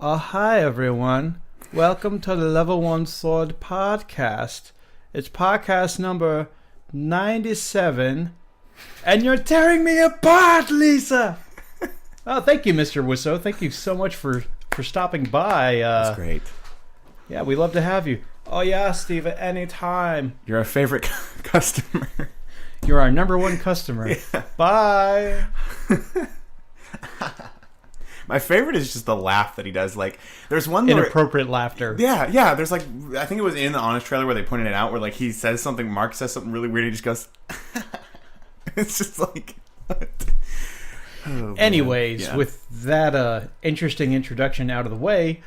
Hi everyone. Welcome to the Level 1 Sword podcast. It's podcast number 97. And you're tearing me apart, Lisa! Oh, thank you, Mr. Wisso. Thank you so much for stopping by. That's great. Yeah, we love to have you. Oh yeah, Steve, at any time. You're our favorite customer. You're our number one customer. Yeah. Bye! My favorite is just the laugh that he does. Like, there's one inappropriate laughter. Yeah. There's like, I think it was in the Honest trailer where they pointed it out, where like he says something, Mark says something really weird, and he just goes. It's just like. Anyways, with that interesting introduction out of the way,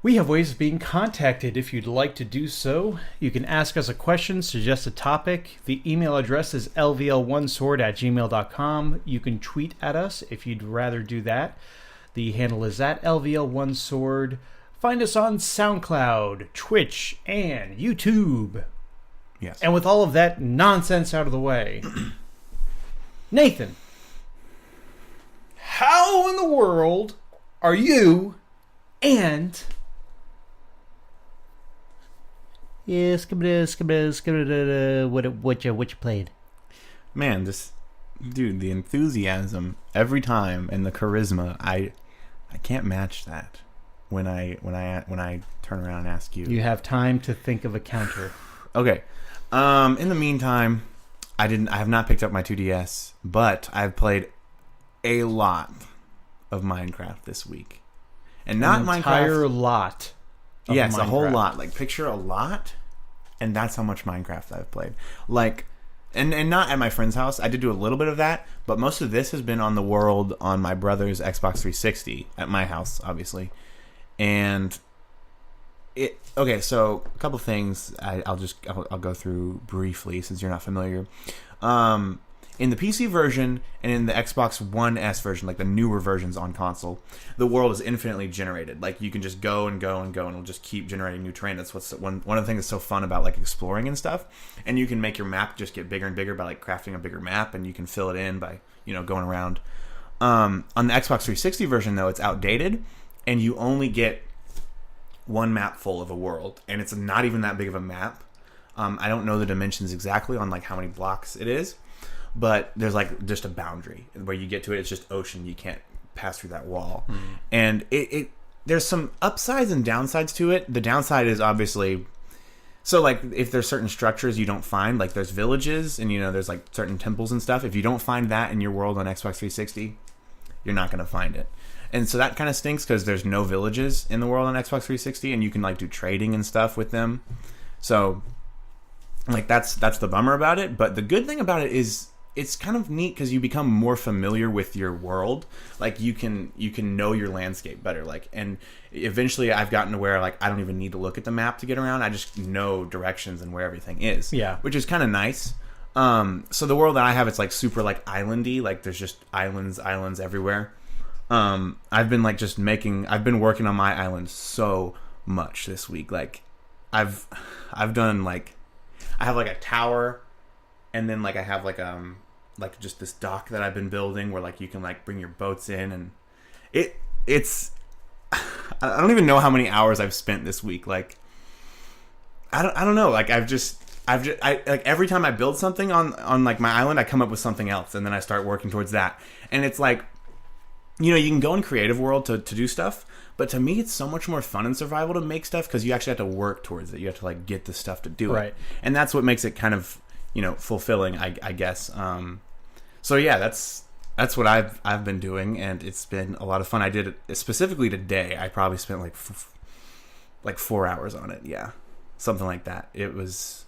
we have ways of being contacted. If you'd like to do so, you can ask us a question, suggest a topic. The email address is lvl1sword@gmail.com. You can tweet at us if you'd rather do that. The handle is at lvl1sword. Find us on SoundCloud, Twitch, and YouTube. Yes. And with all of that nonsense out of the way, Nathan, how in the world are you and... Yeah, what you played? Man, the enthusiasm every time and the charisma, I can't match that. When I turn around and ask you, you have time to think of a counter. Okay. In the meantime, I have not picked up my 2DS, but I've played a lot of Minecraft this week, and not an entire Minecraft. Lot. Yes, Minecraft. A whole lot. Like, picture a lot, and that's how much Minecraft I've played. Like, and not at my friend's house. I did do a little bit of that, but most of this has been on the world on my brother's Xbox 360 at my house, obviously. And okay, so a couple things I'll go through briefly since you're not familiar. In the PC version and in the Xbox One S version, like the newer versions on console, the world is infinitely generated. Like, you can just go and go and go, and it'll just keep generating new terrain. That's what's one of the things that's so fun about like exploring and stuff. And you can make your map just get bigger and bigger by like crafting a bigger map, and you can fill it in by going around. On the Xbox 360 version, though, it's outdated, and you only get one map full of a world, and it's not even that big of a map. I don't know the dimensions exactly on like how many blocks it is. But there's like just a boundary where you get to it. It's just ocean. You can't pass through that wall. And there's some upsides and downsides to it. The downside is obviously, so like if there's certain structures you don't find, like there's villages and there's like certain temples and stuff. If you don't find that in your world on Xbox 360, you're not going to find it. And so that kind of stinks because there's no villages in the world on Xbox 360, and you can like do trading and stuff with them. So like that's the bummer about it. But the good thing about it is, it's kind of neat because you become more familiar with your world. Like you can know your landscape better. Like, and eventually I've gotten to where like I don't even need to look at the map to get around. I just know directions and where everything is. Yeah, which is kind of nice. So the world that I have, it's like super like islandy. Like there's just islands everywhere. I've been working on my island so much this week. Like I've done like, I have like a tower, and then like I have like just this dock that I've been building where like you can like bring your boats in, and it's I don't even know how many hours I've spent this week. Like I don't know. Like I like every time I build something on like my island, I come up with something else, and then I start working towards that. And it's like, you can go in creative world to do stuff, but to me it's so much more fun in survival to make stuff because you actually have to work towards it. You have to like get the stuff to do it, and that's what makes it kind of fulfilling, I guess. So yeah, that's what I've been doing, and it's been a lot of fun. I did it specifically today. I probably spent like 4 hours on it. Yeah, something like that. It was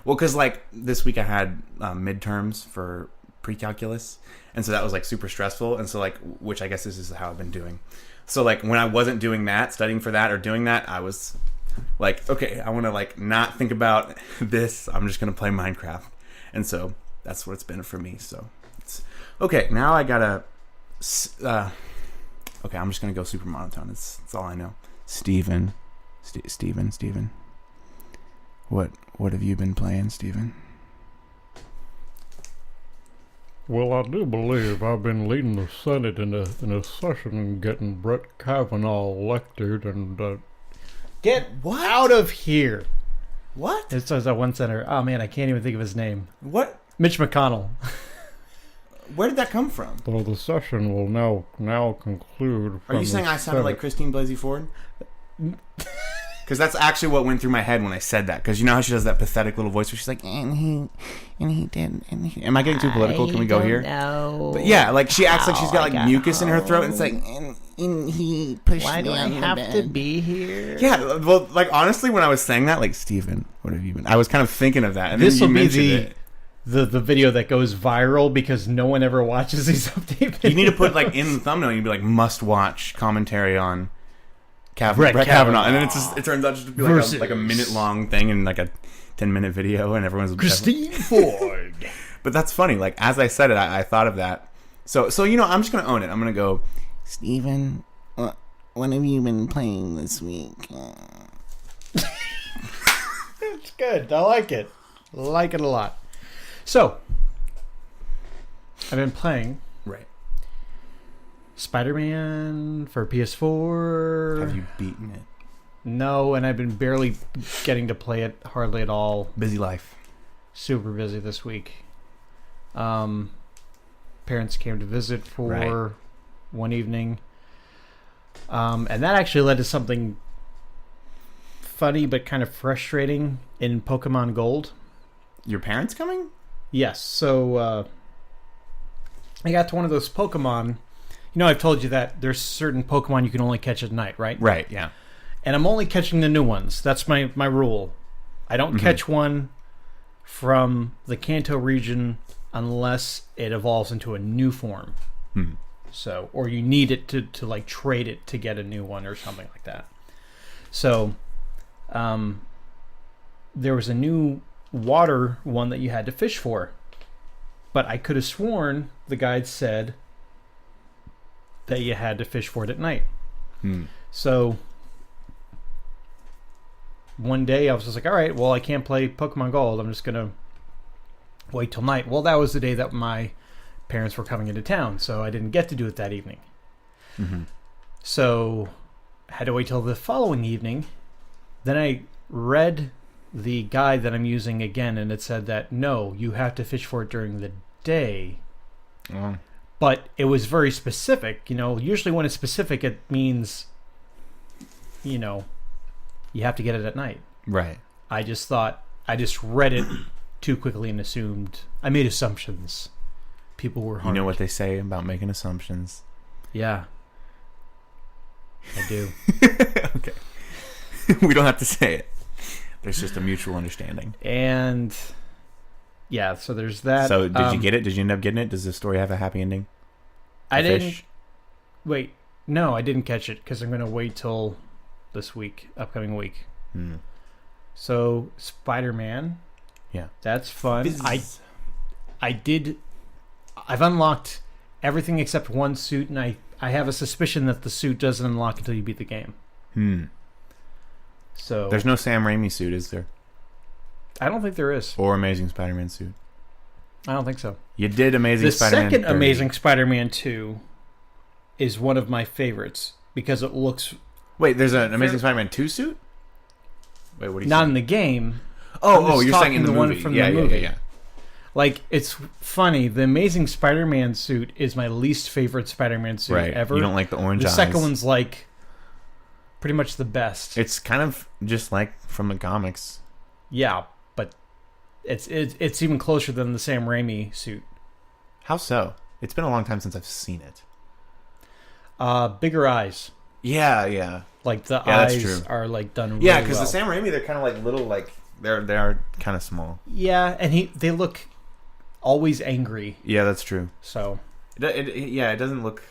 because like this week I had midterms for pre-calculus, and so that was like super stressful. And so like, which I guess this is how I've been doing. So like when I wasn't doing that, studying for that or doing that, I was like, okay, I want to like not think about this. I'm just gonna play Minecraft, and so that's what it's been for me. So it's okay. Now I gotta. Okay, I'm just gonna go super monotone. That's all I know. Steven. What have you been playing, Steven? Well, I do believe I've been leading the Senate in a session and getting Brett Kavanaugh elected, and Get What? out of here. What? It says that one senator. Oh, man, I can't even think of his name. What? Mitch McConnell. Where did that come from? so the session will now conclude. Are you saying I sounded like Christine Blasey Ford? Because that's actually what went through my head when I said that. Because you know how she does that pathetic little voice where she's like, and he did, and he... Am I getting too political? Can we go here? No. But yeah, like she acts like she's got I like got mucus in her throat, and it's home. like, and he pushed Why do me I on the have to bed. be here? Yeah, well, like honestly, when I was saying that, like Steven, what have you been? I was kind of thinking of that, and This then will you be mentioned the it. the video that goes viral because no one ever watches these update videos. You need to put like in the thumbnail. You'd be like must watch commentary on Brett Brett Kavanaugh. Kavanaugh, and then it's just, it turns out just to be like a minute long thing and like a 10-minute video, and everyone's Christine Ford. But that's funny. Like as I said it, I thought of that. So you know, I'm just gonna own it. I'm gonna go, Steven, what have you been playing this week? It's good. I like it. Like it a lot. So, I've been playing Right. Spider-Man for PS4. Have you beaten it? No, and I've been barely getting to play it hardly at all. Busy life. Super busy this week. Parents came to visit for Right. one evening. And that actually led to something funny but kind of frustrating in Pokemon Gold. Your parents coming? Yes, so I got to one of those Pokemon. You know, I've told you that there's certain Pokemon you can only catch at night, right? Right. Yeah. And I'm only catching the new ones. That's my rule. I don't catch one from the Kanto region unless it evolves into a new form. Hmm. So, or you need it to like trade it to get a new one or something like that. So, there was a new water one that you had to fish for. But I could have sworn the guide said that you had to fish for it at night. Hmm. So one day I was just like, all right, well, I can't play Pokemon Gold. I'm just going to wait till night. Well, that was the day that my parents were coming into town, so I didn't get to do it that evening. Mm-hmm. So I had to wait till the following evening. Then I read the guide that I'm using again, and it said that, no, you have to fish for it during the day. Oh. But it was very specific. You know, usually when it's specific, it means, you know, you have to get it at night. Right. I just read it too quickly and assumed. I made assumptions. People were You harmed. know what they say about making assumptions. Yeah. I do. Okay. We don't have to say it. There's just a mutual understanding. And yeah, so there's that. So did you get it? Did you end up getting it? Does the story have a happy ending? I The didn't. fish? Wait, no, I didn't catch it because I'm going to wait till this week, upcoming week. Hmm. So Spider-Man. Yeah. That's fun. I've unlocked everything except one suit, and I have a suspicion that the suit doesn't unlock until you beat the game. Hmm. So There's no Sam Raimi suit, is there? I don't think there is. Or Amazing Spider-Man suit? I don't think so. You did Amazing The Spider-Man second 30. Amazing Spider-Man 2 is one of my favorites because it looks Wait, there's an Amazing Fair- Spider-Man 2 suit? Wait, what are you not saying? in the game. I'm Oh, just you're saying talking in the the one movie. from yeah, the yeah, movie. yeah. Like, it's funny. The Amazing Spider-Man suit is my least favorite Spider-Man suit Right. ever. You don't like the orange the eyes. second one's like pretty much the best. It's kind of just like from the comics. Yeah, but it's even closer than the Sam Raimi suit. How so? It's been a long time since I've seen it. Bigger eyes. Yeah, yeah. Like the Yeah, that's eyes true. are like done really Yeah, because well. the Sam Raimi, they're kind of like little, like, they are kind of small. Yeah, and they look always angry. Yeah, that's true. So Yeah, it doesn't look...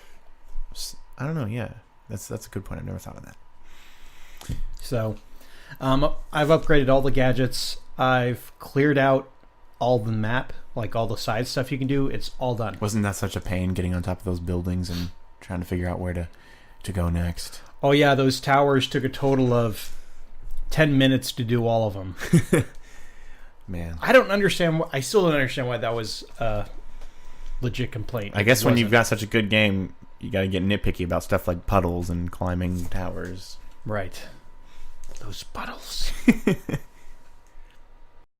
I don't know, yeah. That's a good point. I've never thought of that. I've upgraded all the gadgets. I've cleared out all the map, like all the side stuff you can do. It's all done. Wasn't that such a pain getting on top of those buildings and trying to figure out where to go next? Oh yeah, those towers took a total of 10 minutes to do all of them. Man. I don't understand. I still don't understand why that was legit complaint. I if guess it when you've wasn't. got such a good game, you got to get nitpicky about stuff like puddles and climbing towers. Right. Those puddles.